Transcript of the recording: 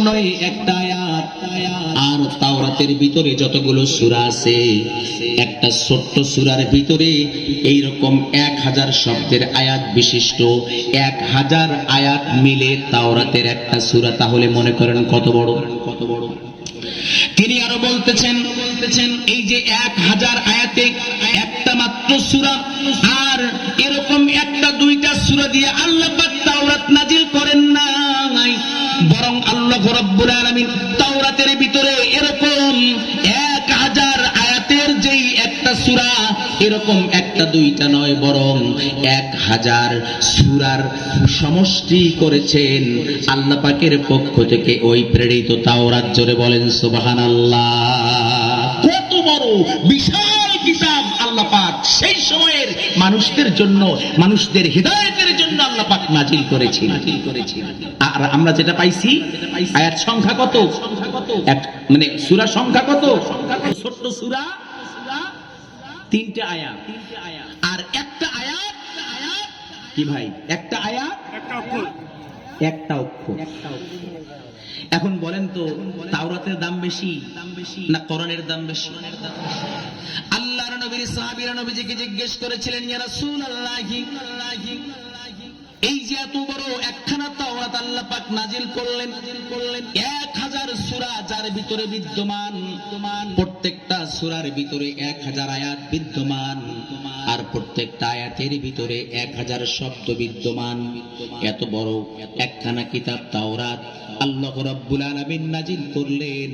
নয় একটা আয়াত। আর তাওরাতের ভিতরে যতগুলো সূরা আছে, একটা ছোট্ট সূরার ভিতরে এইরকম 1000 শব্দের আয়াত বিশিষ্ট 1000 আয়াত মিলে তাওরাতের একটা সূরা। তাহলে মনে করেন কত বড়। তিনি আরো বলতেছেন এই যে 1000 আয়াতে একটা মাত্র সূরা, আর এরকম একটা দুইটা সূরা দিয়ে আল্লাহ পাক তাওরাত নাজিল করেন নাই, বরং আল্লাহ রাব্বুল আলামিন তাওরাতের ভিতরে এরকম 1000 আয়াতের যেই একটা সূরা, এরকম একটা দুইটা নয় বরং 1000 সূরার সমষ্টি করেছেন আল্লাহ পাকের পক্ষ থেকে ওই প্রেরিত তাওরাত। জোরে বলেন সুবহানাল্লাহ। কত বড় বিশাল কিতাব আল্লাহ পাক সেই সময়ের মানুষদের জন্য, মানুষদের হিদায়াতের জন্য আল্লাহ পাক নাজিল করেছেন। আর আমরা যেটা পাইছি, আয়াত সংখ্যা কত? মানে সূরা সংখ্যা কত? ছোট্ট সূরা, 3টা আয়াত। আর একটা আয়াত কি ভাই? একটা আয়াত একটা অক্ষর। এখন বলেন তো, তাওরাতের দাম বেশি না কোরআনের দাম বেশি? আল্লাহর নবীর সাহাবীরা নবীজিকে জিজ্ঞেস করেছিলেন, ইয়া রাসূলুল্লাহ, এই যে এত বড় একখানা তাওরাত আল্লাহ পাক নাজিল করলেন 1000 সূরা, যার ভিতরে বিদ্যমান প্রত্যেকটা সূরার ভিতরে 1000 আয়াত বিদ্যমান, আর প্রত্যেকটা আয়াতের ভিতরে 1000 শব্দ বিদ্যমান, এত বড় একখানা কিতাব তাওরাত আল্লাহ রাব্বুল আলামিন নাজিল করলেন।